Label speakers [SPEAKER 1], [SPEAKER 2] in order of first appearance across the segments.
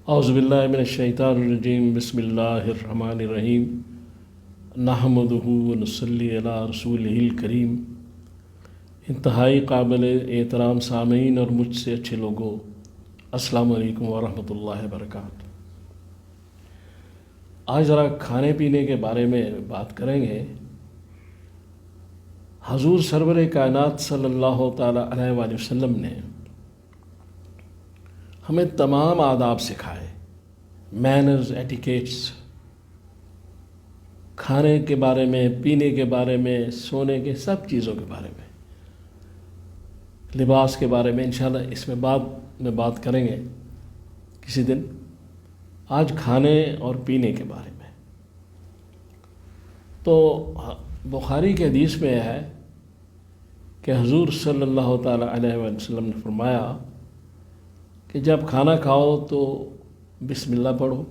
[SPEAKER 1] اعوذ باللہ من الشیطان الرجیم بسم اللہ الرحمن الرحیم نحمدہ ونصلی علی رسولہ الکریم۔ انتہائی قابل احترام سامعین اور مجھ سے اچھے لوگوں، السلام علیکم ورحمۃ اللہ وبرکاتہ۔ آج ذرا کھانے پینے کے بارے میں بات کریں گے۔ حضور سرور کائنات صلی اللہ تعالیٰ علیہ وآلہ وسلم نے ہمیں تمام آداب سکھائے، مینرز، ایٹیکیٹس، کھانے کے بارے میں، پینے کے بارے میں، سونے کے سب چیزوں کے بارے میں، لباس کے بارے میں۔ انشاءاللہ اس میں بات کریں گے کسی دن۔ آج کھانے اور پینے کے بارے میں تو بخاری کے حدیث میں ہے کہ حضور صلی اللہ تعالیٰ علیہ وسلم نے فرمایا کہ جب کھانا کھاؤ تو بسم اللہ پڑھو۔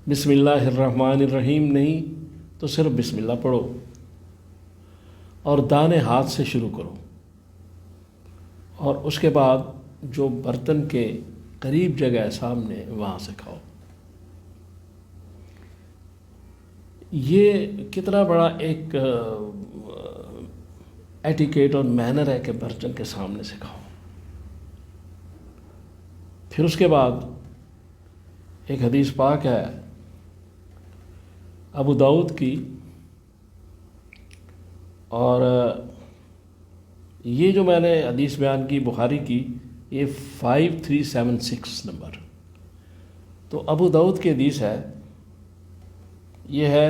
[SPEAKER 1] بسم اللہ الرحمن الرحیم نہیں تو صرف بسم اللہ پڑھو، اور دانے ہاتھ سے شروع کرو، اور اس کے بعد جو برتن کے قریب جگہ ہے سامنے وہاں سے کھاؤ۔ یہ کتنا بڑا ایک ایٹیکیٹ اور مینر ہے کہ برتن کے سامنے سے کھاؤ۔ پھر اس کے بعد ایک حدیث پاک ہے ابو داؤد کی، اور یہ جو میں نے حدیث بیان کی بخاری کی، یہ 5376 نمبر، تو ابو داؤد کی حدیث ہے، یہ ہے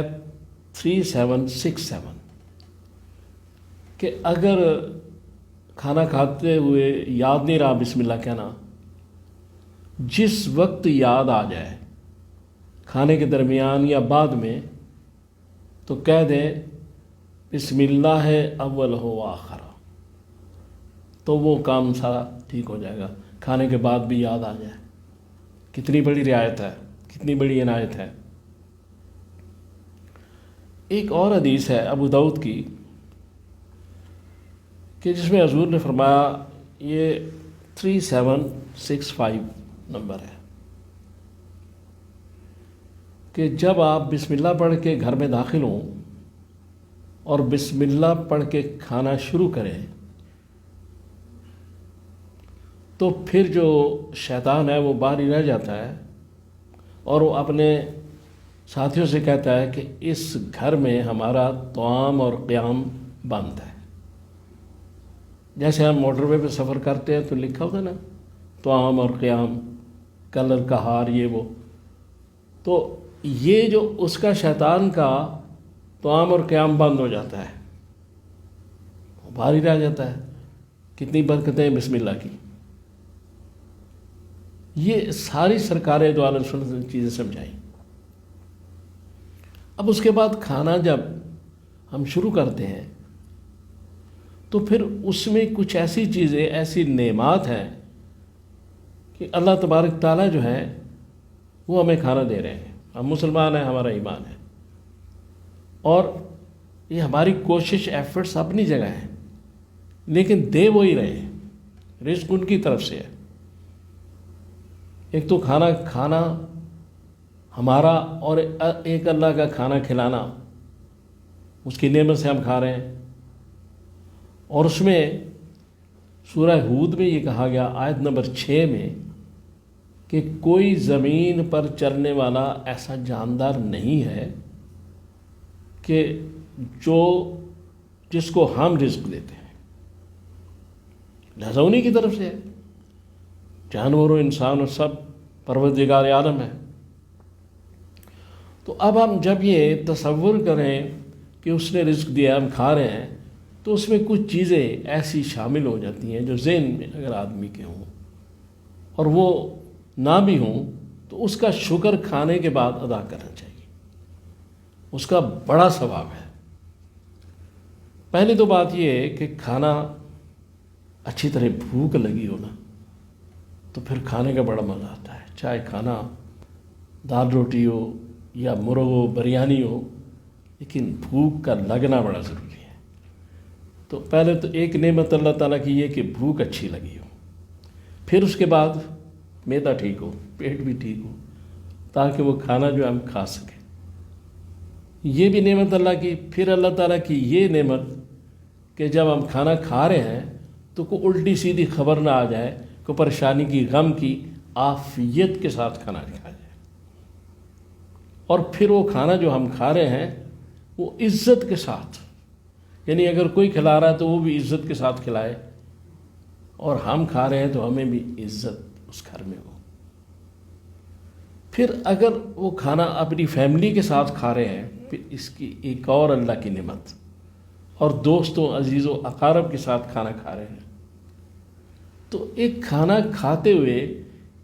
[SPEAKER 1] 3767، کہ اگر کھانا کھاتے ہوئے یاد نہیں رہا بسم اللہ کہنا، جس وقت یاد آ جائے کھانے کے درمیان یا بعد میں، تو کہہ دیں بسم اللہ ہے اول ہو آخر، تو وہ کام سارا ٹھیک ہو جائے گا۔ کھانے کے بعد بھی یاد آ جائے، کتنی بڑی رعایت ہے، کتنی بڑی عنایت ہے۔ ایک اور حدیث ہے ابو داؤد کی کہ جس میں حضور نے فرمایا، یہ 3765 نمبر ہے، کہ جب آپ بسم اللہ پڑھ کے گھر میں داخل ہوں اور بسم اللہ پڑھ کے کھانا شروع کریں، تو پھر جو شیطان ہے وہ باہر ہی رہ جاتا ہے، اور وہ اپنے ساتھیوں سے کہتا ہے کہ اس گھر میں ہمارا طعام اور قیام بند ہے۔ جیسے ہم موٹر وے پہ سفر کرتے ہیں تو لکھا ہوتا ہے نا، طعام اور قیام، کلر کا ہار، یہ وہ، تو یہ جو اس کا شیطان کا طعام اور قیام بند ہو جاتا ہے، باہر ہی رہ جاتا ہے۔ کتنی برکتیں بسم اللہ کی۔ یہ ساری سرکار دو عالم سنت نے چیزیں سمجھائیں۔ اب اس کے بعد کھانا جب ہم شروع کرتے ہیں تو پھر اس میں کچھ ایسی چیزیں، ایسی نعمات ہیں کہ اللہ تبارک تعالیٰ جو ہے وہ ہمیں کھانا دے رہے ہیں۔ ہم مسلمان ہیں، ہمارا ایمان ہے، اور یہ ہماری کوشش، ایفرٹس اپنی جگہ ہیں، لیکن دے وہی رہے ہیں، رزق ان کی طرف سے ہے۔ ایک تو کھانا ہمارا، اور ایک اللہ کا کھانا کھلانا، اس کی نعمت سے ہم کھا رہے ہیں۔ اور اس میں سورہ ہود میں یہ کہا گیا آیت نمبر 6 میں کہ کوئی زمین پر چلنے والا ایسا جاندار نہیں ہے کہ جس کو ہم رزق دیتے ہیں، لہذا انہی کی طرف سے ہے۔ جانور و انسان و سب پروردگار عالم ہے۔ تو اب ہم جب یہ تصور کریں کہ اس نے رزق دیا، ہم کھا رہے ہیں، تو اس میں کچھ چیزیں ایسی شامل ہو جاتی ہیں جو ذہن میں اگر آدمی کے ہوں اور وہ نہ بھی ہوں، تو اس کا شکر کھانے کے بعد ادا کرنا چاہیے، اس کا بڑا ثواب ہے۔ پہلی تو بات یہ ہے کہ کھانا اچھی طرح بھوک لگی ہو نا، تو پھر کھانے کا بڑا مزہ آتا ہے۔ چاہے کھانا دال روٹی ہو یا مرغ ہو، بریانی ہو، لیکن بھوک کا لگنا بڑا ضروری ہے۔ تو پہلے تو ایک نعمت اللہ تعالیٰ کی یہ کہ بھوک اچھی لگی ہو، پھر اس کے بعد معدہ ٹھیک ہو، پیٹ بھی ٹھیک ہو، تاکہ وہ کھانا جو ہم کھا سکیں۔ یہ بھی نعمت اللہ کی۔ پھر اللہ تعالیٰ کی یہ نعمت کہ جب ہم کھانا کھا رہے ہیں تو کوئی الٹی سیدھی خبر نہ آ جائے، کوئی پریشانی کی، غم کی، عافیت کے ساتھ کھانا کھایا جائے۔ اور پھر وہ کھانا جو ہم کھا رہے ہیں وہ عزت کے ساتھ، یعنی اگر کوئی کھلا رہا ہے تو وہ بھی عزت کے ساتھ کھلائے، اور ہم کھا رہے ہیں تو ہمیں بھی عزت اس گھر میں ہو۔ پھر اگر وہ کھانا اپنی فیملی کے ساتھ کھا رہے ہیں، پھر اس کی ایک اور اللہ کی نعمت، اور دوستوں، عزیزوں، اقارب کے ساتھ کھانا کھا رہے ہیں۔ تو ایک کھانا کھاتے ہوئے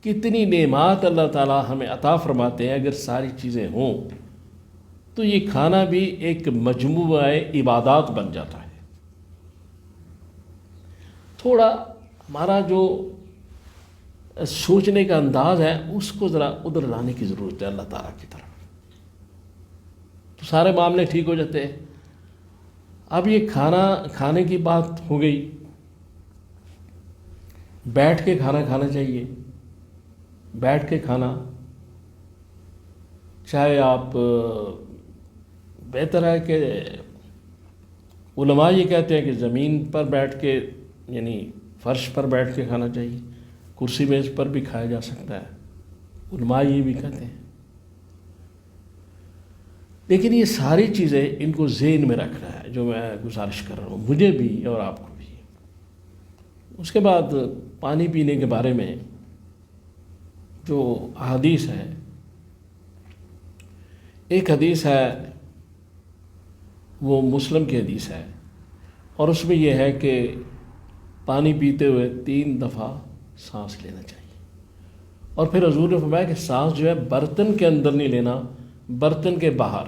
[SPEAKER 1] کتنی نعمات اللہ تعالیٰ ہمیں عطا فرماتے ہیں۔ اگر ساری چیزیں ہوں تو یہ کھانا بھی ایک مجموعہ عبادات بن جاتا ہے۔ تھوڑا ہمارا جو سوچنے کا انداز ہے اس کو ذرا ادھر لانے کی ضرورت ہے اللہ تعالیٰ کی طرف، تو سارے معاملے ٹھیک ہو جاتے ہیں۔ اب یہ کھانا کھانے کی بات ہو گئی، بیٹھ کے کھانا کھانا چاہیے۔ بیٹھ کے کھانا، چاہے آپ، بہتر ہے کہ علماء یہ کہتے ہیں کہ زمین پر بیٹھ کے، یعنی فرش پر بیٹھ کے کھانا چاہیے، کرسی میز پر بھی کھایا جا سکتا ہے، علماء یہ بھی کہتے ہیں۔ لیکن یہ ساری چیزیں ان کو ذہن میں رکھنا ہے، جو میں گزارش کر رہا ہوں، مجھے بھی اور آپ کو بھی۔ اس کے بعد پانی پینے کے بارے میں جو احادیث ہے، ایک حدیث ہے وہ مسلم کی حدیث ہے، اور اس میں یہ ہے کہ پانی پیتے ہوئے 3 دفعہ سانس لینا چاہیے، اور پھر حضور نے فرمایا کہ سانس جو ہے برتن کے اندر نہیں لینا، برتن کے باہر۔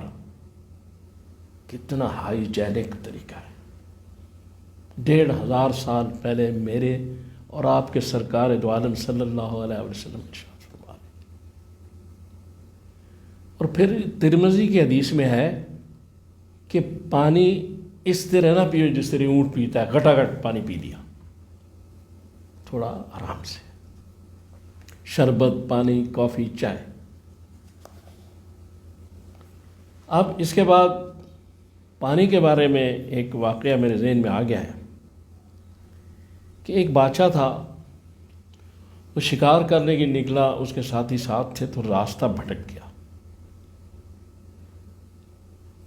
[SPEAKER 1] کتنا ہائیجینک طریقہ ہے۔ 1500 سال پہلے میرے اور آپ کے سرکار دو عالم صلی اللہ علیہ وسلم ارشاد فرمایا۔ اور پھر ترمذی کی حدیث میں ہے کہ پانی اس طرح نہ پیو جس طرح اونٹ پیتا ہے، گھٹا گھٹ پانی پی لیا، تھوڑا آرام سے، شربت، پانی، کافی، چائے۔ اب اس کے بعد پانی کے بارے میں ایک واقعہ میرے ذہن میں آ گیا ہے کہ ایک بادشاہ تھا، وہ شکار کرنے کے نکلا، اس کے ساتھی ساتھ تھے، تو راستہ بھٹک گیا۔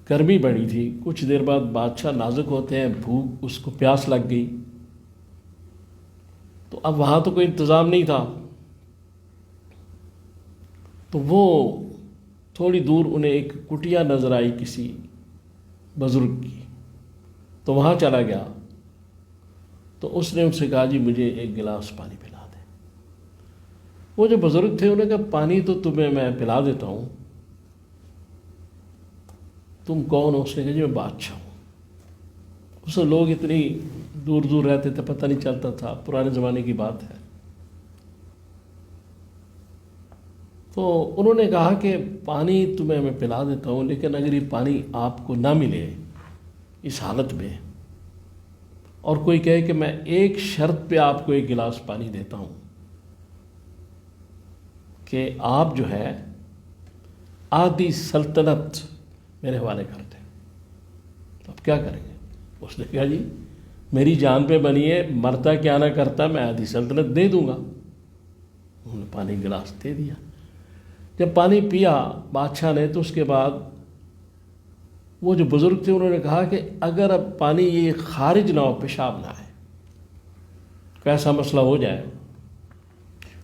[SPEAKER 1] گرمی بڑی تھی، کچھ دیر بعد بادشاہ نازک ہوتے ہیں، بھوک، اس کو پیاس لگ گئی، تو اب وہاں تو کوئی انتظام نہیں تھا، تو وہ تھوڑی دور انہیں ایک کٹیا نظر آئی کسی بزرگ کی، تو وہاں چلا گیا، تو اس نے ان سے کہا جی مجھے ایک گلاس پانی پلا دیں۔ وہ جو بزرگ تھے انہوں نے کہا پانی تو تمہیں میں پلا دیتا ہوں، تم کون ہو؟ اس نے کہا جی میں بادشاہ ہوں۔ اس سے لوگ اتنی دور دور رہتے تھے، پتہ نہیں چلتا تھا، پرانے زمانے کی بات ہے۔ تو انہوں نے کہا کہ پانی تمہیں میں پلا دیتا ہوں، لیکن اگر یہ پانی آپ کو نہ ملے اس حالت میں، اور کوئی کہے کہ میں ایک شرط پہ آپ کو ایک گلاس پانی دیتا ہوں کہ آپ جو ہے آدھی سلطنت میرے حوالے کر دیں، تو آپ کیا کریں گے؟ اس نے کہا جی میری جان پہ بنی ہے، مرتا کیا نہ کرتا، میں آدھی سلطنت دے دوں گا۔ انہوں نے پانی گلاس دے دیا۔ جب پانی پیا بادشاہ نے، تو اس کے بعد وہ جو بزرگ تھے انہوں نے کہا کہ اگر اب پانی یہ خارج نہ ہو، پیشاب نہ آئے، کیسا مسئلہ ہو جائے،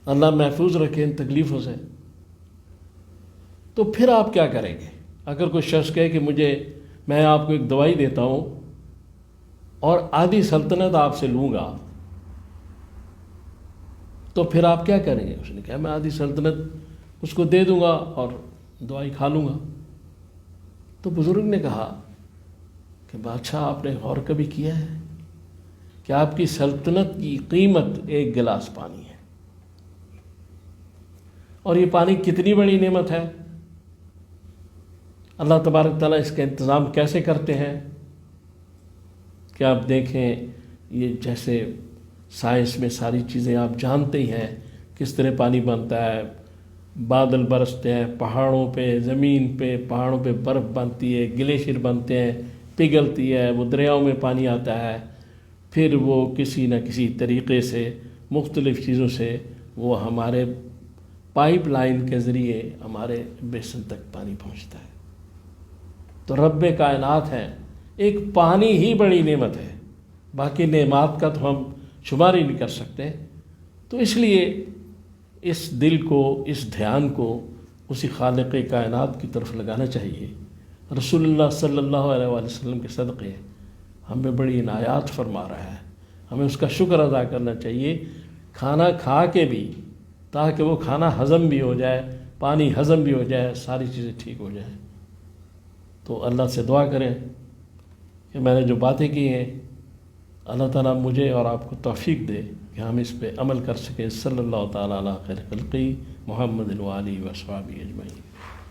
[SPEAKER 1] اللہ محفوظ رکھے ان تکلیفوں سے، تو پھر آپ کیا کریں گے؟ اگر کوئی شخص کہے کہ میں آپ کو ایک دوائی دیتا ہوں اور آدھی سلطنت آپ سے لوں گا، تو پھر آپ کیا کریں گے؟ اس نے کہا میں آدھی سلطنت اس کو دے دوں گا اور دوائی کھا لوں گا۔ تو بزرگ نے کہا کہ بادشاہ آپ نے غور کبھی کیا ہے کہ آپ کی سلطنت کی قیمت ایک گلاس پانی ہے، اور یہ پانی کتنی بڑی نعمت ہے، اللہ تبارک تعالیٰ اس کا انتظام کیسے کرتے ہیں کہ آپ دیکھیں، یہ جیسے سائنس میں ساری چیزیں آپ جانتے ہی ہیں، کس طرح پانی بنتا ہے، بادل برستے ہیں پہاڑوں پہ، زمین پہ، پہاڑوں پہ برف بنتی ہے، گلیشیئر بنتے ہیں، پگھلتی ہے، وہ دریاؤں میں پانی آتا ہے، پھر وہ کسی نہ کسی طریقے سے مختلف چیزوں سے وہ ہمارے پائپ لائن کے ذریعے ہمارے بیسن تک پانی پہنچتا ہے۔ تو رب کائنات ہے، ایک پانی ہی بڑی نعمت ہے، باقی نعمات کا تو ہم شمار ہی نہیں کر سکتے۔ تو اس لیے اس دل کو، اس دھیان کو اسی خالق کائنات کی طرف لگانا چاہیے۔ رسول اللہ صلی اللہ علیہ وآلہ وسلم کے صدقے ہمیں بڑی عنایات فرما رہا ہے، ہمیں اس کا شکر ادا کرنا چاہیے، کھانا کھا کے بھی، تاکہ وہ کھانا ہضم بھی ہو جائے، پانی ہضم بھی ہو جائے، ساری چیزیں ٹھیک ہو جائیں۔ تو اللہ سے دعا کریں کہ میں نے جو باتیں کی ہیں اللہ تعالیٰ مجھے اور آپ کو توفیق دے کہ ہم اس پہ عمل کر سکیں۔ صلی اللہ تعالیٰ علیہ خیر خلقی محمد و آلہ و اصحابہ اجمعین۔